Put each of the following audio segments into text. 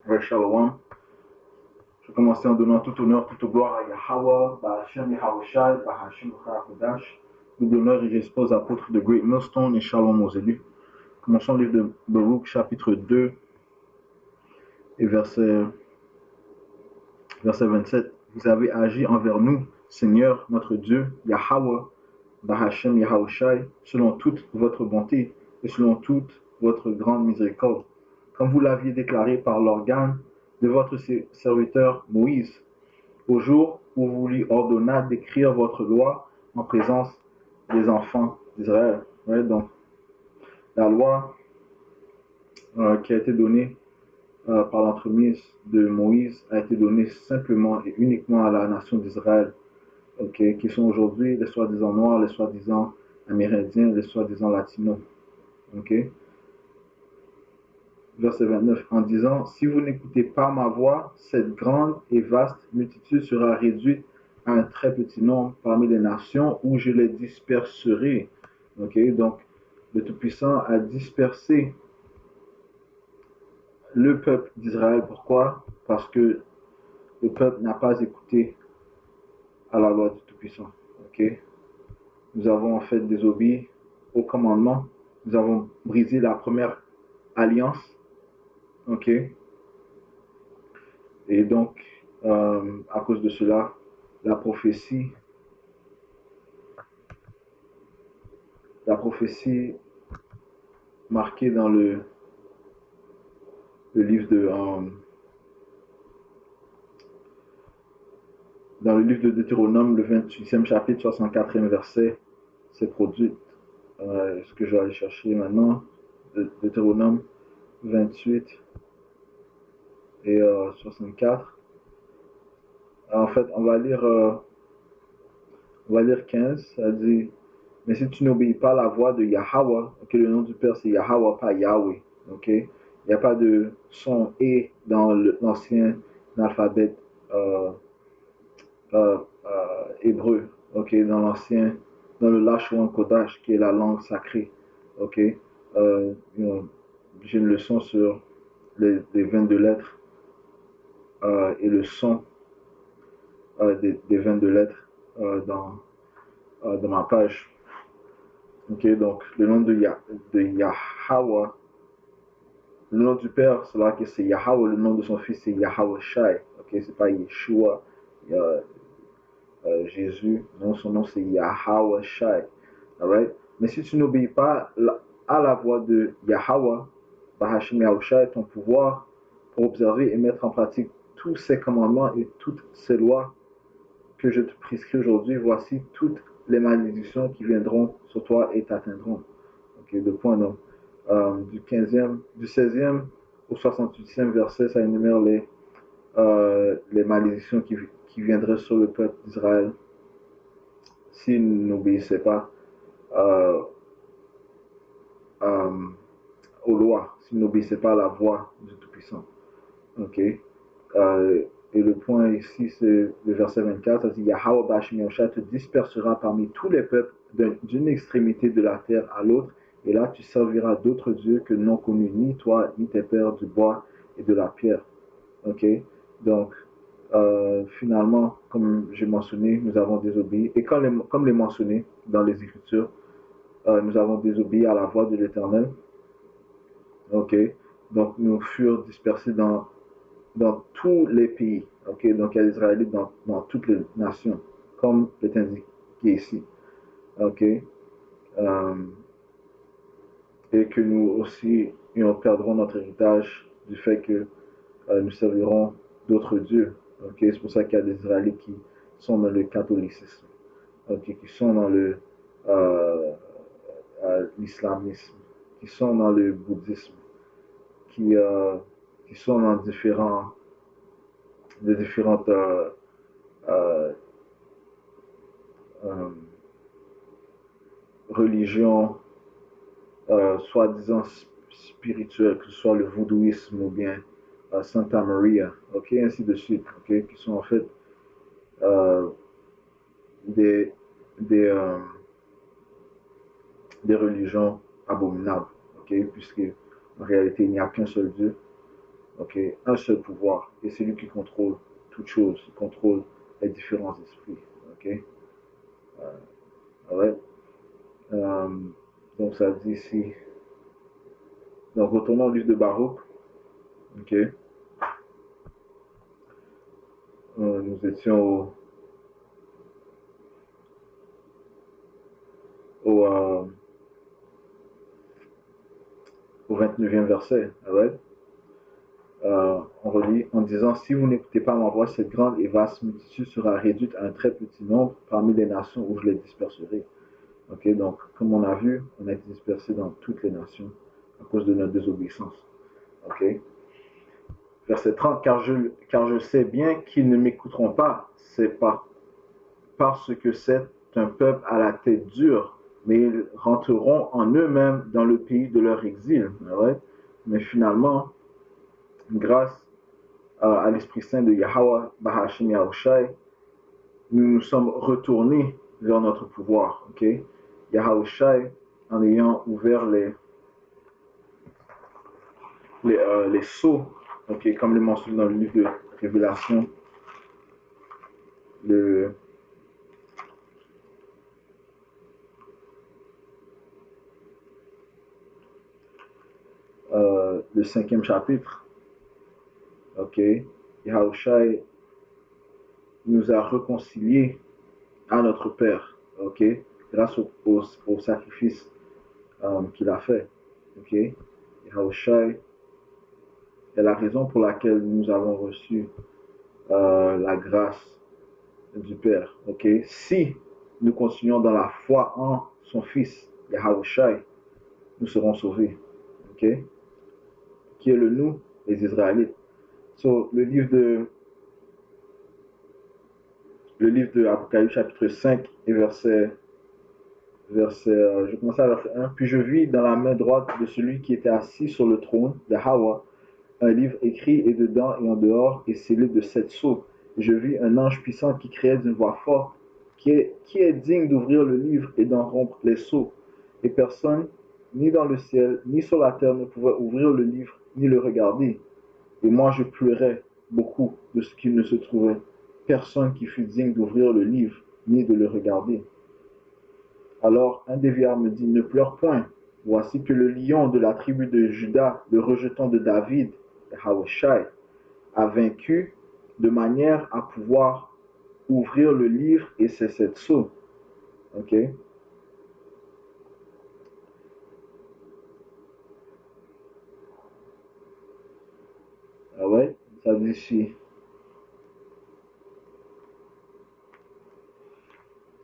Ouais, Shalom. Je vais commencer en donnant tout honneur, toute gloire à Yahweh, Bahashem Yahawashi, Bahashem Kodash. Double honneur et respect aux apôtres de Great Millstone et Shalom aux élus. Commençons le livre de Baruch, chapitre 2 et verset 27. Vous avez agi envers nous, Seigneur, notre Dieu, Yahweh, Bahashem Yahawashi, selon toute votre bonté et selon toute votre grande miséricorde, comme vous l'aviez déclaré par l'organe de votre serviteur Moïse, au jour où vous lui ordonnâtes d'écrire votre loi en présence des enfants d'Israël. Ouais, donc, la loi qui a été donnée par l'entremise de Moïse a été donnée simplement et uniquement à la nation d'Israël, okay, qui sont aujourd'hui les soi-disant noirs, les soi-disant amérindiens, les soi-disant latinos. Okay. Verset 29, en disant, si vous n'écoutez pas ma voix, cette grande et vaste multitude sera réduite à un très petit nombre parmi les nations où je les disperserai. Okay? Donc, le Tout-Puissant a dispersé le peuple d'Israël. Pourquoi? Parce que le peuple n'a pas écouté à la loi du Tout-Puissant. Okay? Nous avons en fait désobéi au commandement. Nous avons brisé la première alliance. Ok. Et donc, à cause de cela, la prophétie marquée dans le livre de dans le livre de Deutéronome, le 28e chapitre, 64e verset, s'est produite. Ce que je vais aller chercher maintenant, Deutéronome 28 et 64. En fait, on va lire 15, ça dit, mais si tu n'obéis pas à la voix de Yahweh, okay, le nom du Père c'est Yahweh, pas Yahweh, ok? Il n'y a pas de son et dans l'ancien alphabet hébreu, ok? Dans le Lashon Kodash, qui est la langue sacrée, ok? J'ai une leçon sur les 22 lettres et le son des 22 lettres dans ma page. Ok, donc le nom de Yahweh, le nom du Père, c'est là que c'est Yahweh, le nom de son fils c'est Yahweh Shai. Ok, c'est pas Yeshua, Jésus, non, son nom c'est Yahweh Shai. Alright? Mais si tu n'obéis pas à la voix de Yahweh, Bahashim Yahushai, ton pouvoir pour observer et mettre en pratique tous ces commandements et toutes ces lois que je te prescris aujourd'hui, voici toutes les malédictions qui viendront sur toi et t'atteindront. Ok, deux points donc. Du 16e au 68e verset, ça énumère les malédictions qui viendraient sur le peuple d'Israël s'ils n'obéissaient pas euh, euh, aux lois, s'ils n'obéissaient pas à la voix du Tout-Puissant. Ok. Et le point ici, c'est le verset 24, ça dit Yahweh Bashim Yahusha te dispersera parmi tous les peuples d'une extrémité de la terre à l'autre, et là tu serviras d'autres dieux que non connus, ni toi, ni tes pères du bois et de la pierre. Ok? Donc, finalement, comme j'ai mentionné, nous avons désobéi, et comme les mentionné dans les Écritures, nous avons désobéi à la voix de l'Éternel. Ok? Donc, nous furent dispersés dans tous les pays. Okay? Donc, il y a des Israélites dans toutes les nations, comme est indiqué ici. Okay? Et que nous aussi, nous perdrons notre héritage du fait que nous servirons d'autres dieux. Okay? C'est pour ça qu'il y a des Israélites qui sont dans le catholicisme, okay? Qui sont dans l'islamisme, qui sont dans le bouddhisme, qui sont dans différentes euh, euh, religions soi-disant spirituelles, que ce soit le vaudouisme ou bien Santa Maria, ok, ainsi de suite, ok, qui sont en fait euh, des, des, euh, des religions abominables, ok, puisque en réalité il n'y a qu'un seul Dieu, Ok, un seul pouvoir, et c'est lui qui contrôle toute chose, il contrôle les différents esprits. Ok, ouais. Euh, donc ça dit ici, donc retournons au livre de Baruch. Ok, nous étions au, au 29e verset. Ouais. On relit en disant, si vous n'écoutez pas ma voix, cette grande et vaste multitude sera réduite à un très petit nombre parmi les nations où je les disperserai. Ok, donc comme on a vu, on a été dispersé dans toutes les nations à cause de notre désobéissance. Ok. Verset 30, car je sais bien qu'ils ne m'écouteront pas, c'est parce que c'est un peuple à la tête dure, mais ils rentreront en eux-mêmes dans le pays de leur exil. Ouais. Mais finalement, grâce à l'Esprit Saint de Yahweh, Bahashim Yahushai, nous nous sommes retournés vers notre pouvoir. Okay? Yahushai, en ayant ouvert les sceaux, okay, comme le mentionne dans le livre de Révélation, le, le 5e chapitre. Okay? Yahushai nous a réconciliés à notre Père, okay? Grâce au sacrifice qu'il a fait. Okay? Yahushai est la raison pour laquelle nous avons reçu la grâce du Père. Okay? Si nous continuons dans la foi en son Fils, Yahushai, nous serons sauvés. Okay? Qui est le nous, les Israélites. So, le livre de Apocalypse chapitre 5 et je commence à verset 1. Puis je vis dans la main droite de celui qui était assis sur le trône de Hawa un livre écrit et dedans et en dehors et scellé de 7 sceaux. Je vis un ange puissant qui criait d'une voix forte, qui est digne d'ouvrir le livre et d'en rompre les sceaux. Et personne, ni dans le ciel, ni sur la terre, ne pouvait ouvrir le livre, ni le regarder. Et moi je pleurais beaucoup de ce qu'il ne se trouvait personne qui fût digne d'ouvrir le livre, ni de le regarder. Alors un des vieillards me dit, ne pleure point. Voici que le lion de la tribu de Juda, le rejeton de David, Hawashai, a vaincu de manière à pouvoir ouvrir le livre et ses 7 sceaux. Ok? Ah ouais? Ça dit ici.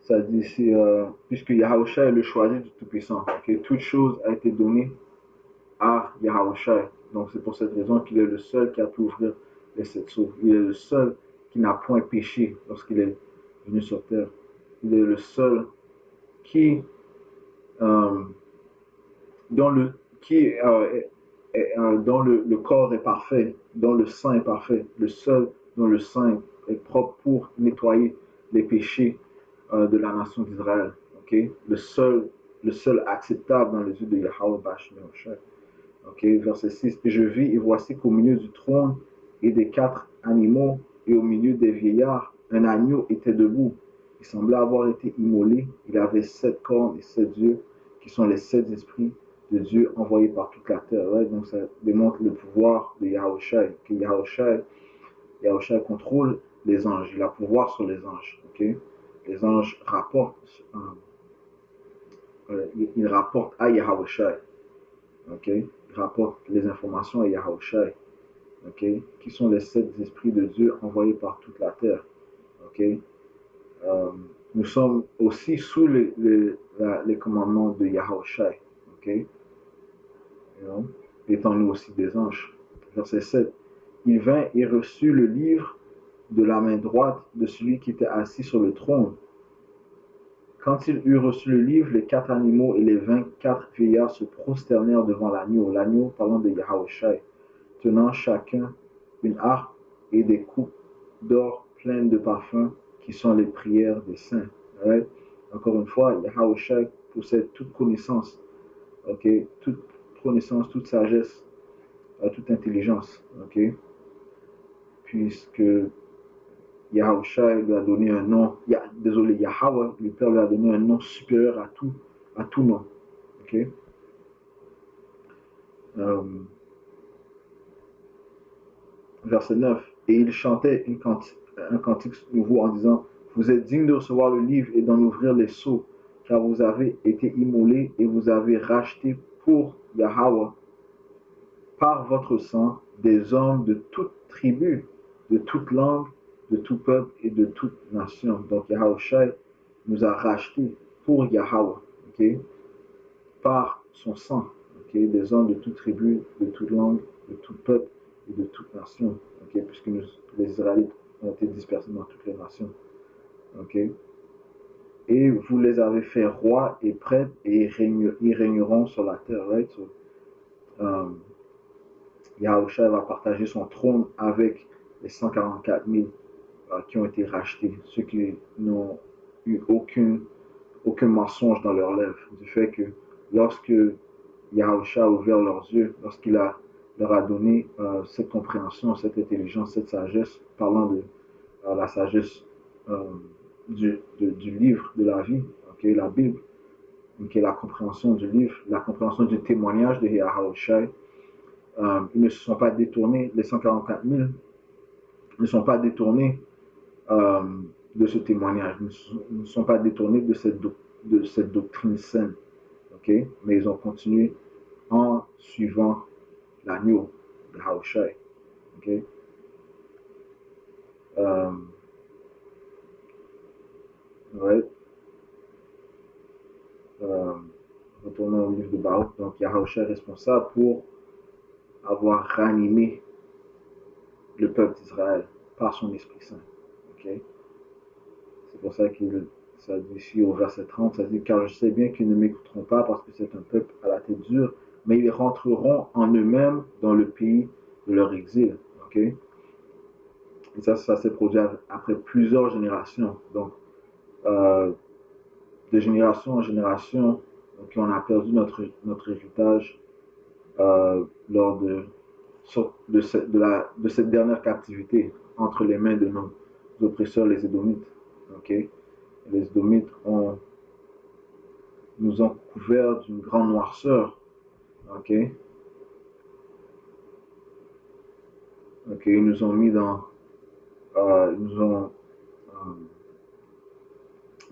Ça dit ici, puisque Yahushua est le choisi du Tout-Puissant. Okay? Toute chose a été donnée à Yahushua. Donc c'est pour cette raison qu'il est le seul qui a pu ouvrir les 7 sceaux. Il est le seul qui n'a point péché lorsqu'il est venu sur terre. Il est le seul qui, euh, dont le, qui, dont le corps est parfait, dont le sang est parfait, le seul dont le sang est propre pour nettoyer les péchés de la nation d'Israël. Okay? Le seul acceptable dans les yeux de Yahweh Bashmi Oshai. Okay? Verset 6. Et je vis, et voici qu'au milieu du trône et des 4 animaux, et au milieu des vieillards, un agneau était debout. Il semblait avoir été immolé. Il avait 7 cornes et 7 yeux, qui sont les 7 esprits de Dieu envoyés par toute la terre. Ouais? Donc ça démontre le pouvoir de Yahushai. Que Yahushai contrôle les anges. Il a pouvoir sur les anges. Okay? Les anges rapportent, ils rapportent à Yahushai. Okay? Ils rapportent les informations à Yahushai. Okay? Qui sont les 7 esprits de Dieu envoyés par toute la terre. Okay? Euh, nous sommes aussi sous les commandements de Yahushai. Okay? You know? Étant-nous aussi des anges. Verset 7. Il vint et reçut le livre de la main droite de celui qui était assis sur le trône. Quand il eut reçu le livre, les 4 animaux et les 24 vieillards se prosternèrent devant l'agneau. L'agneau parlant de Yahushai, tenant chacun une harpe et des coupes d'or pleines de parfums qui sont les prières des saints. Right? Encore une fois, Yahushua possède toute connaissance, okay? Toute connaissance, toute sagesse, toute intelligence, ok? Puisque Yahushua lui a donné un nom, désolé, Yahweh, le Père lui a donné un nom supérieur à tout nom, ok? Euh, verset 9. Et il chantait un cantique nouveau en disant, vous êtes dignes de recevoir le livre et d'en ouvrir les sceaux, car vous avez été immolés et vous avez racheté pour Yahweh par votre sang des hommes de toute tribu, de toute langue, de tout peuple et de toute nation. Donc Yahushua nous a rachetés pour Yahweh, ok, par son sang, ok, des hommes de toute tribu, de toute langue, de tout peuple et de toute nation, ok, puisque les Israélites ont été dispersés dans toutes les nations, ok. Et vous les avez fait rois et prêtres et ils régneront sur la terre, right? So, Yahushua va partager son trône avec les 144 000 qui ont été rachetés, ceux qui n'ont eu aucun mensonge dans leurs lèvres. Du fait que lorsque Yahushua a ouvert leurs yeux, leur a donné cette compréhension, cette intelligence, cette sagesse, parlant de la sagesse du livre de la vie, okay, la Bible, qui est la compréhension du livre, la compréhension du témoignage de Yahushua. Ils ne se sont pas détournés, les 144 000 ne sont pas détournés euh, de ce témoignage, ne sont pas détournés de cette doctrine saine, okay? Mais ils ont continué en suivant l'agneau de Yahushua. Okay? Ouais. Euh, Retournons au livre de Baruch. Donc Yahushua est responsable pour avoir ranimé le peuple d'Israël par son Esprit Saint. Okay? C'est pour ça qu'il ça dit ici au verset 30, ça dit car je sais bien qu'ils ne m'écouteront pas parce que c'est un peuple à la tête dure, mais ils rentreront en eux-mêmes dans le pays de leur exil. Okay? Et ça s'est produit après plusieurs générations. Donc, de génération en génération, donc on a perdu notre héritage lors de cette dernière captivité entre les mains de nos oppresseurs, les Édomites. Okay? Les Édomites nous ont couverts d'une grande noirceur. Okay? Okay, ils nous ont mis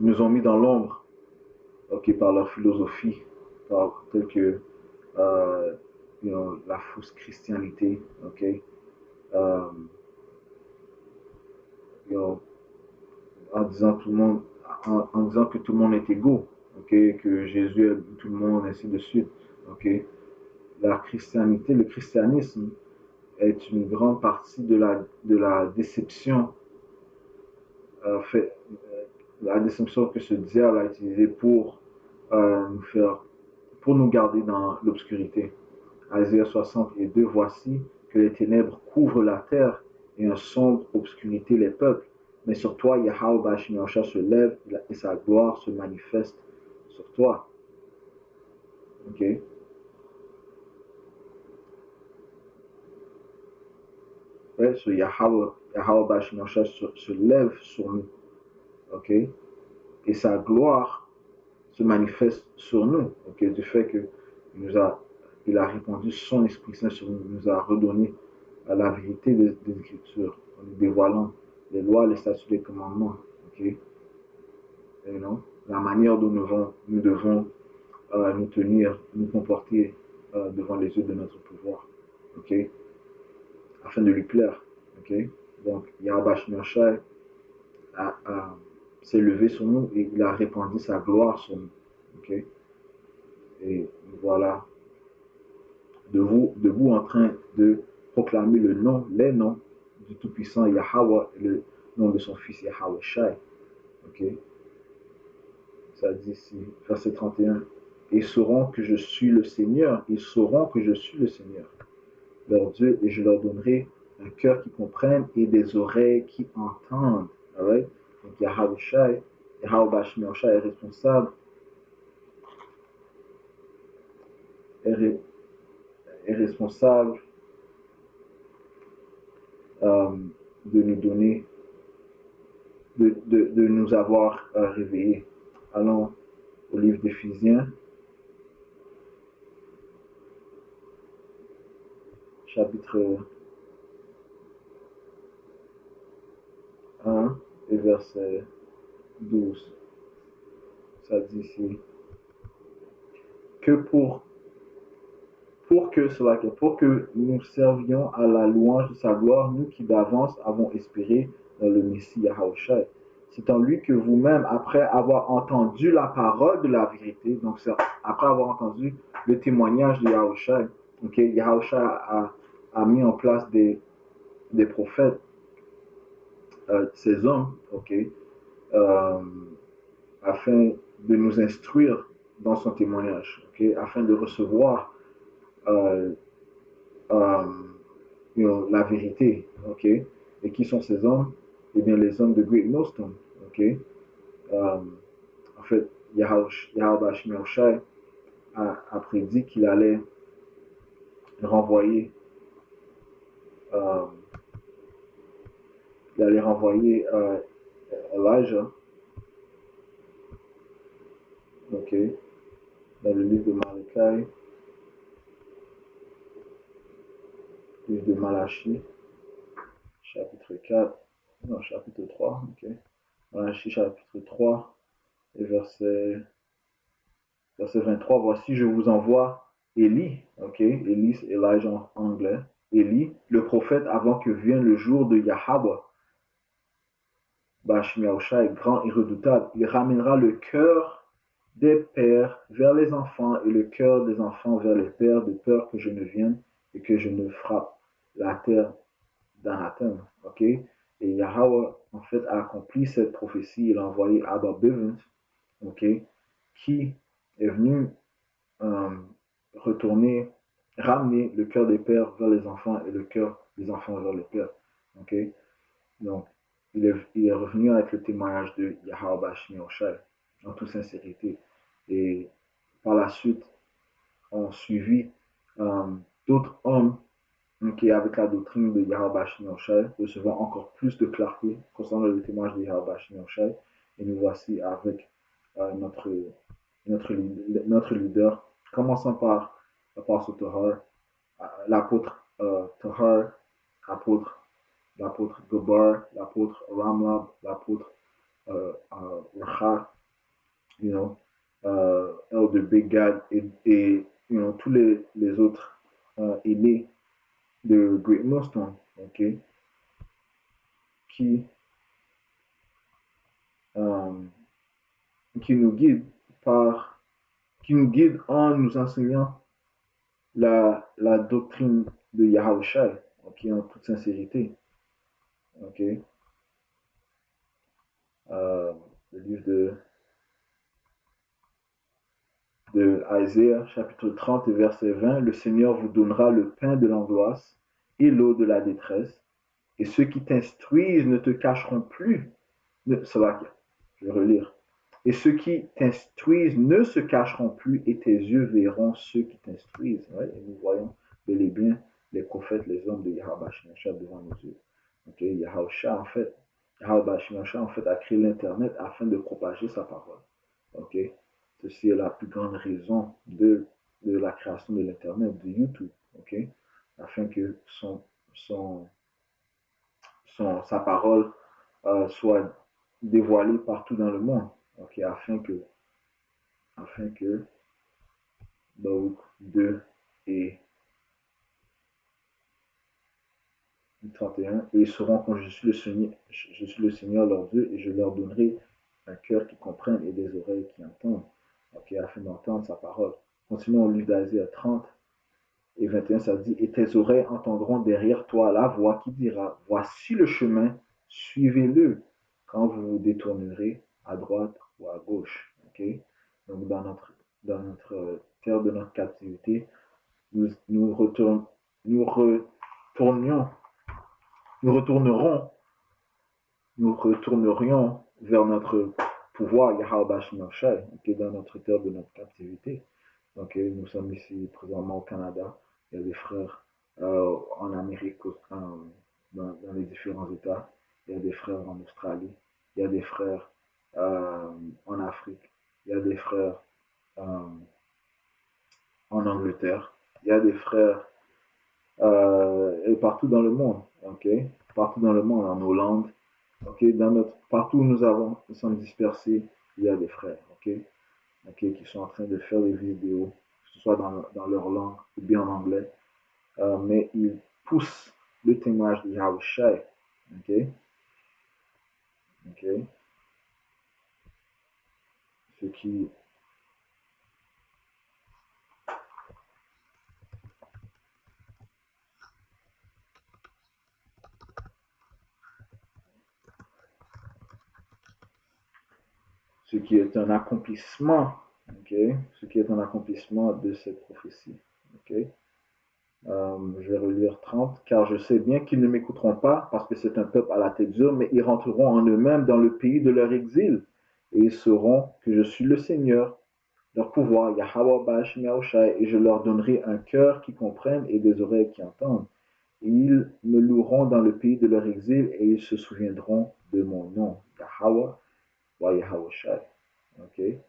ils nous ont mis dans l'ombre, okay, par leur philosophie, telle que la fausse christianité, okay? Um, you know, en disant tout le monde, en disant que tout le monde est égaux, okay? Que Jésus aime tout le monde, ainsi de suite, okay? La christianité, le christianisme est une grande partie de la déception la déception que ce diable a utilisée pour nous garder dans l'obscurité. Isaïe 62, voici que les ténèbres couvrent la terre et une sombre obscurité les peuples. Mais sur toi, Yahweh Bashimosha se lève et sa gloire se manifeste sur toi. Ok? Ouais, so Yahweh Bashimosha se lève sur nous. Ok? Et sa gloire se manifeste sur nous. Ok? Du fait que il a répandu son Esprit Saint sur nous, il nous a redonné la vérité des Écritures, en nous dévoilant les lois, les statuts, les commandements. Okay? You know? La manière dont nous devons nous tenir, nous comporter devant les yeux de notre pouvoir. Okay? Afin de lui plaire. Okay? Donc, Yahweh Shai s'est levé sur nous et il a répandu sa gloire sur nous. Okay? Et voilà, debout en train de proclamer les noms du Tout-Puissant Yahweh et le nom de son fils Yahweh Shai. Okay? Ça dit ici, verset 31. Ils sauront que je suis le Seigneur. Ils sauront que je suis le Seigneur, leur Dieu, et je leur donnerai un cœur qui comprenne et des oreilles qui entendent. Right? Donc Yahweh Shai, Yahweh Bashmi Shai est responsable, est responsable de nous donner, de nous avoir réveillés. Allons au livre d'Éphésiens, chapitre 1 et verset 12. Ça dit ici que pour que nous servions à la louange de sa gloire, nous qui d'avance avons espéré dans le Messie Yahushua. C'est en lui que vous-même, après avoir entendu la parole de la vérité, donc c'est après avoir entendu le témoignage de Yahushua, okay, Yahushua a mis en place des prophètes, ces hommes, euh, afin de nous instruire dans son témoignage, afin de recevoir euh, euh, la vérité, Et qui sont ces hommes? Eh bien, les hommes de Great Millstone, En fait, Yahweh Shai a prédit qu'il allait renvoyer, euh, Elijah, dans le livre de Malachi, livre de Malachi, chapitre 4, non, chapitre 3, Malachi, chapitre 3, et verset 23, voici, je vous envoie Élie, Élie, c'est Elijah en anglais, Élie, le prophète avant que vienne le jour de Yahweh, Bashmiaoucha est grand et redoutable. Il ramènera le cœur des pères vers les enfants et le cœur des enfants vers les pères, de peur que je ne vienne et que je ne frappe la terre d'anathème. Et Yahweh, en fait, a accompli cette prophétie. Il a envoyé Abba Bivens, qui est venu ramener le cœur des pères vers les enfants et le cœur des enfants vers les pères. Donc, il est revenu avec le témoignage de Yahweh Bashmi Oshai, en toute sincérité. Et par la suite, on suivi d'autres hommes avec la doctrine de Yahweh Bashmi Oshai, recevant encore plus de clarté concernant le témoignage de Yahweh Bashmi Oshai. Et nous voici avec notre leader, commençant par l'apôtre Tahar, l'apôtre Tahar, l'apôtre Gobar, l'apôtre Ramlab, l'apôtre Racha, Elder Big God et tous les autres aînés de Great Millstone, qui, qui nous guident en nous enseignant la doctrine de Yahushua, en toute sincérité. Le livre de Isaiah, chapitre 30, verset 20, le Seigneur vous donnera le pain de l'angoisse et l'eau de la détresse, et ceux qui t'instruisent ne te cacheront plus. Cela, je vais relire. Et ceux qui t'instruisent ne se cacheront plus, et tes yeux verront ceux qui t'instruisent. Ouais, et nous voyons bel et bien les prophètes, les hommes de Yahweh Shemashah devant nos yeux. Yahweh en fait, a créé l'Internet afin de propager sa parole. Ceci est la plus grande raison de la création de l'Internet, de YouTube. Afin que sa parole soit dévoilée partout dans le monde. Afin que Baruch 2 et 31, et ils sauront quand je suis le Seigneur leur Dieu, et je leur donnerai un cœur qui comprenne et des oreilles qui entendent, afin d'entendre sa parole. Continuons au livre d'Isaiah 30 et 21, ça dit, et tes oreilles entendront derrière toi la voix qui dira, voici le chemin, suivez-le, quand vous vous détournerez à droite ou à gauche. Donc dans notre terre de notre captivité, nous retournerions vers notre pouvoir, Yahweh Shemashah, dans notre terre de notre captivité. Nous sommes ici présentement au Canada. Il y a des frères en Amérique, dans les différents États. Il y a des frères en Australie, il y a des frères en Afrique, il y a des frères euh, en Angleterre, il y a des frères et partout dans le monde, ok? Partout dans le monde, en Hollande, ok? Partout où nous sommes dispersés, il y a des frères, ok? Ok, qui sont en train de faire des vidéos, que ce soit dans leur langue ou bien en anglais, mais ils poussent le témoignage de Yahushua, ok? Ok? Ce qui, ce qui est un accomplissement, ok? Ce qui est un accomplissement de cette prophétie, ok? Je vais relire 30. Car je sais bien qu'ils ne m'écouteront pas, parce que c'est un peuple à la tête dure, mais ils rentreront en eux-mêmes dans le pays de leur exil, et ils sauront que je suis le Seigneur, leur pouvoir, Yahweh Bash Yahushai, et je leur donnerai un cœur qui comprenne et des oreilles qui entendent. Et ils me loueront dans le pays de leur exil, et ils se souviendront de mon nom, Yahweh wa Yahushai. Okay?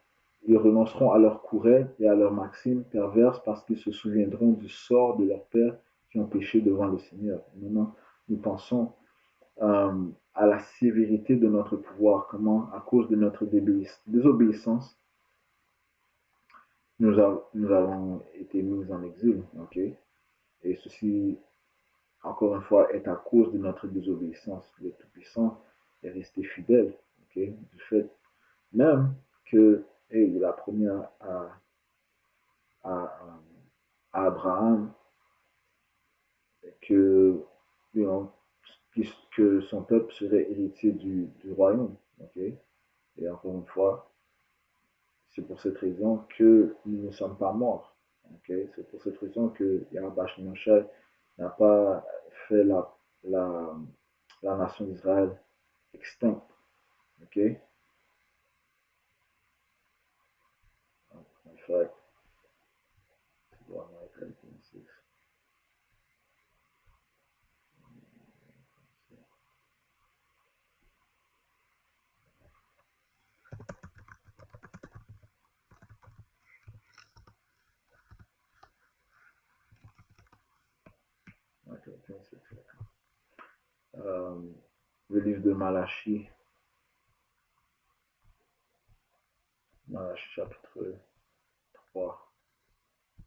Ils renonceront à leurs courelles et à leurs maximes perverses parce qu'ils se souviendront du sort de leurs pères qui ont péché devant le Seigneur. Et maintenant, nous pensons à la sévérité de notre pouvoir, comment, à cause de notre désobéissance, nous avons été mis en exil. Okay? Et ceci, encore une fois, est à cause de notre désobéissance. Le Tout-Puissant est resté fidèle, okay? Du fait même que il a promis à, à Abraham que, you know, que son peuple serait héritier du royaume. Okay? Et encore une fois, c'est pour cette raison que nous ne sommes pas morts. Okay? C'est pour cette raison que Yahweh Shemashai n'a pas fait la, la nation d'Israël extincte. Okay? In fact, euh, le livre de Malachie, Malachie chapitre 3,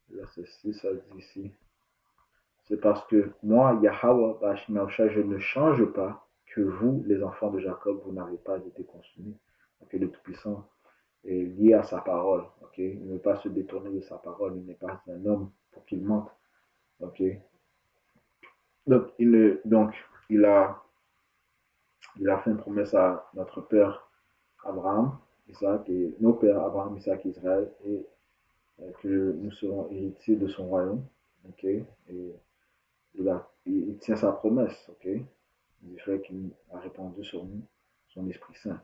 verset 6, ça dit ici. C'est parce que moi, Yahweh, Bashimawsha, je ne change pas que vous, les enfants de Jacob, vous n'avez pas été consumés. Donc, le Tout-Puissant est lié à sa parole. Okay? Il ne veut pas se détourner de sa parole. Il n'est pas un homme pour qu'il mente. Okay? Donc, il a fait une promesse à notre père Abraham, Isaac, et nos pères Abraham, Isaac, Israël, et que nous serons héritiers de son royaume. Okay? Et il tient sa promesse. Okay? Du fait qu'il a répandu sur nous son Esprit Saint.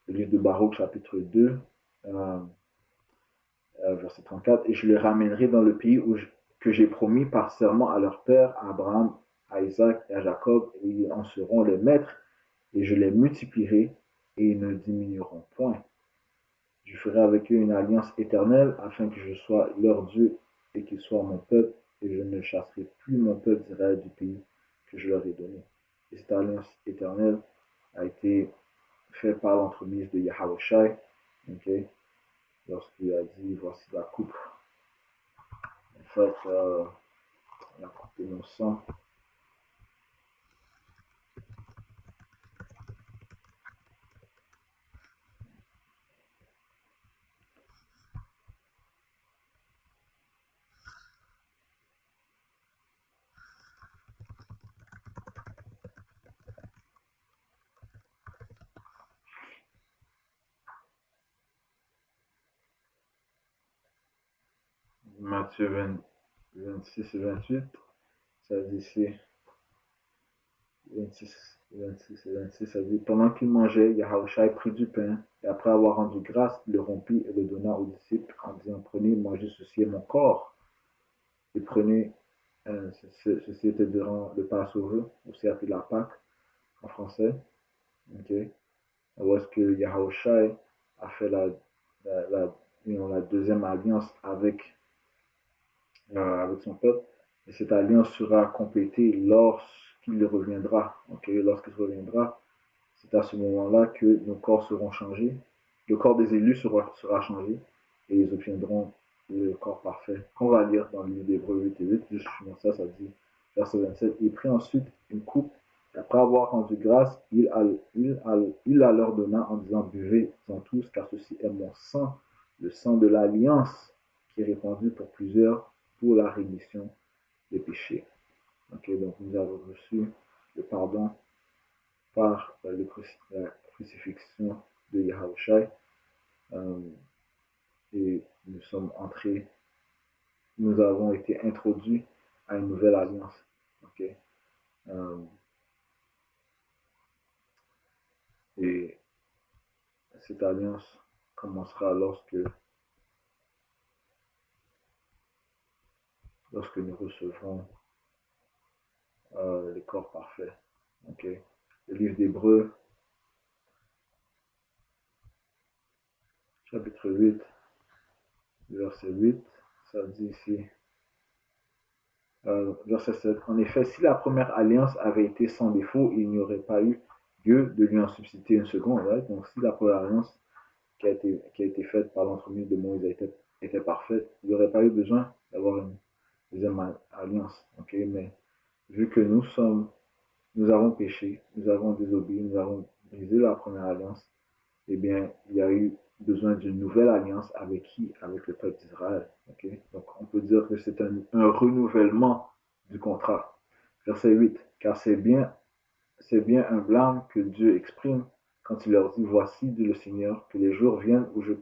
Le livre de Baruch, chapitre 2, verset 34. Et je les ramènerai dans le pays que j'ai promis par serment à leur père, à Abraham, à Isaac et à Jacob, et ils en seront les maîtres, et je les multiplierai, et ils ne diminueront point. Je ferai avec eux une alliance éternelle, afin que je sois leur Dieu, et qu'ils soient mon peuple, et je ne chasserai plus mon peuple d'Israël du pays que je leur ai donné. Et cette alliance éternelle a été faite par l'entremise de Yahushai, okay, lorsqu'il a dit, voici la coupe. En fait, la coupe de mon sang. Matthieu 26 et 28, ça dit ici, 26 et 26, ça dit, pendant qu'il mangeait, Yahushua prit du pain, et après avoir rendu grâce, il le rompit et le donna aux disciples en disant, prenez, mangez, ceci est mon corps, et prenez Ceci était durant le Passover, aussi appelé la Pâque en français. Okay? Où est-ce que Yahushua a fait la deuxième alliance avec son peuple. Et cette alliance sera complétée lorsqu'il reviendra. Okay? Lorsqu'il reviendra, c'est à ce moment-là que nos corps seront changés. Le corps des élus sera changé et ils obtiendront le corps parfait. Qu'on va lire dans le livre d'Hébreux 8 et 8, juste finir ça, ça dit, verset 27, il prit ensuite une coupe, et après avoir rendu grâce, il la leur donna en disant, buvez-en tous, car ceci est mon sang, le sang de l'alliance, qui est répandu pour plusieurs, pour la rémission des péchés. Okay, donc nous avons reçu le pardon par la crucifixion de Yahushua et nous sommes entrés, nous avons été introduits à une nouvelle alliance. Okay? Et cette alliance commencera lorsque nous recevrons les corps parfaits. Okay? Le livre d'Hébreux, chapitre 8, verset 8, ça dit ici, verset 7. En effet, si la première alliance avait été sans défaut, il n'y aurait pas eu lieu de lui en substituer une seconde. Right? Donc, si la première alliance qui a été faite par l'entremise de Moïse était parfaite, il n'y aurait pas eu besoin d'avoir une deuxième alliance. Okay? Mais vu que nous avons péché, nous avons désobéi, nous avons brisé la première alliance, eh bien, il y a eu besoin d'une nouvelle alliance avec qui? Avec le peuple d'Israël. Okay? Donc, on peut dire que c'est un renouvellement du contrat. Verset 8. Car c'est bien un blâme que Dieu exprime quand il leur dit, voici, dit le Seigneur, que les jours viennent où je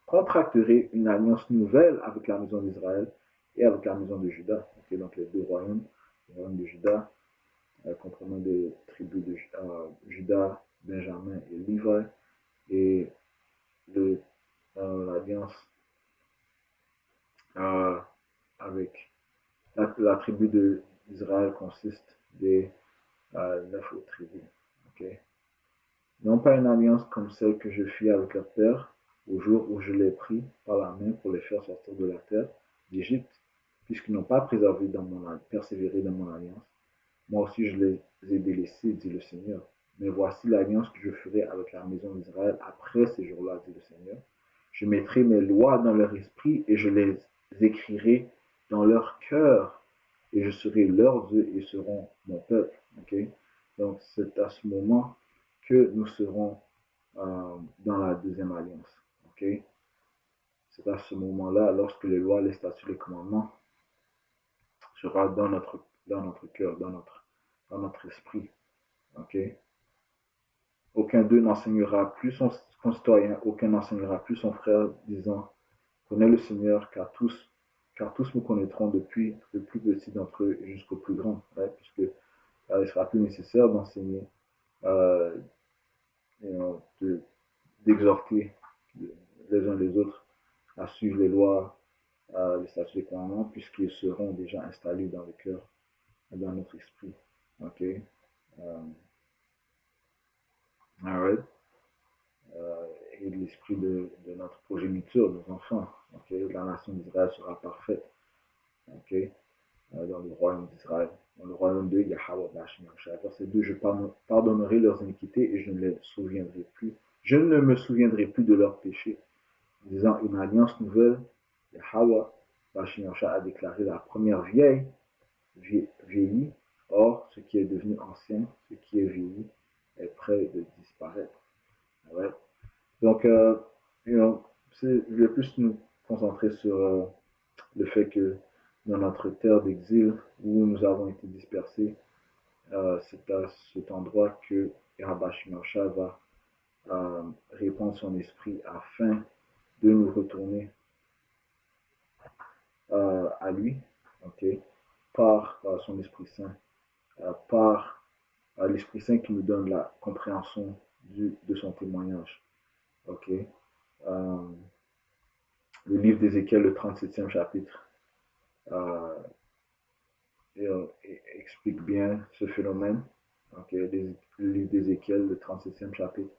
contracterai une alliance nouvelle avec la maison d'Israël et avec la maison de Juda. Okay? Donc, les deux royaumes, le royaume de Juda, comprenant des tribus de Juda, Benjamin et Lévi, et l'alliance avec la tribu d'Israël consiste des 9 autres tribus. Okay? Non pas une alliance comme celle que je fis avec leur père au jour où je les pris par la main pour les faire sortir de la terre d'Égypte, puisqu'ils n'ont pas persévéré dans mon alliance. Moi aussi je les ai délaissés, dit le Seigneur. Mais voici l'alliance que je ferai avec la maison d'Israël après ces jours-là, dit le Seigneur. Je mettrai mes lois dans leur esprit et je les écrirai dans leur cœur. Et je serai leur Dieu et ils seront mon peuple. Okay? Donc c'est à ce moment que nous serons dans la deuxième alliance. Okay? C'est à ce moment-là, lorsque les lois, les statuts, les commandements sera dans notre cœur, dans notre esprit. Okay? Aucun d'eux n'enseignera plus son concitoyen, aucun n'enseignera plus son frère, disant, connais le Seigneur, car tous nous connaîtront depuis le plus petit d'entre eux jusqu'au plus grand, right? Puisque il sera plus nécessaire d'enseigner, d'exhorter les uns les autres à suivre les lois, les statuts et les commandements, puisqu'ils seront déjà installés dans le cœur et dans notre esprit. Ok? Alright? Et l'esprit de notre progéniture, nos enfants. Okay? La nation d'Israël sera parfaite. Okay? Dans le royaume d'Israël. Dans le royaume de Yahweh Bashim. Verset 2, je pardonnerai leurs iniquités et je ne les souviendrai plus. Je ne me souviendrai plus de leurs péchés. Disant une alliance nouvelle, Yahweh Bashim a déclaré la première vieillie. Or, ce qui est devenu ancien, ce qui est vieilli, est prêt de disparaître. Ouais. Donc, je vais plus nous concentrer sur le fait que dans notre terre d'exil, où nous avons été dispersés, c'est à cet endroit que Yahweh va répandre son esprit afin de nous retourner à lui, okay, par son Esprit Saint, par l'Esprit Saint qui nous donne la compréhension de son témoignage. Okay. Le livre d'Ézéchiel, le 37e chapitre, explique bien ce phénomène. Donc, le livre d'Ézéchiel, le 37e chapitre,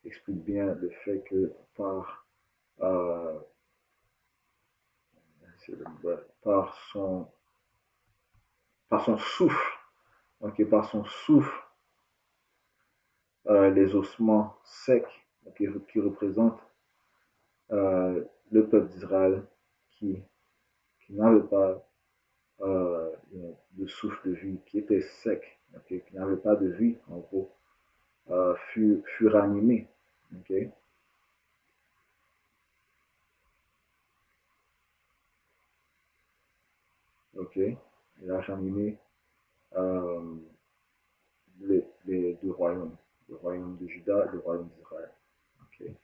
explique bien le fait que euh, par son, par son souffle, ok, par son souffle, les ossements secs, okay, qui représentent le peuple d'Israël qui, qui n'avait pas de souffle de vie, qui était sec, okay, qui n'avait pas de vie, en gros, fut ranimé. Okay. Okay. Il a ranimé euh, les deux royaumes, le royaume de Juda et le royaume d'Israël. Okay.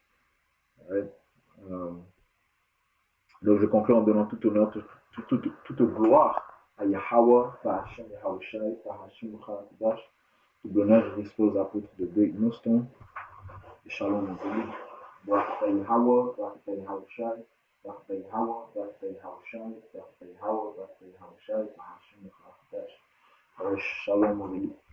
Right. Donc je conclue en donnant tout honneur, toute gloire à Yahweh, par Hashem Yahushai, par Hashem Mukhadash. Tout l'honneur je dispose apôtre de deux Noston, et Shalom aux élus. Barakata Yahweh, Barakata Yahushai, Barakata Yahweh, Barakata Yahushai, Barakata Yahweh, Barakata Yahushai, par Hashem Mukhadash. Shalom aux élus.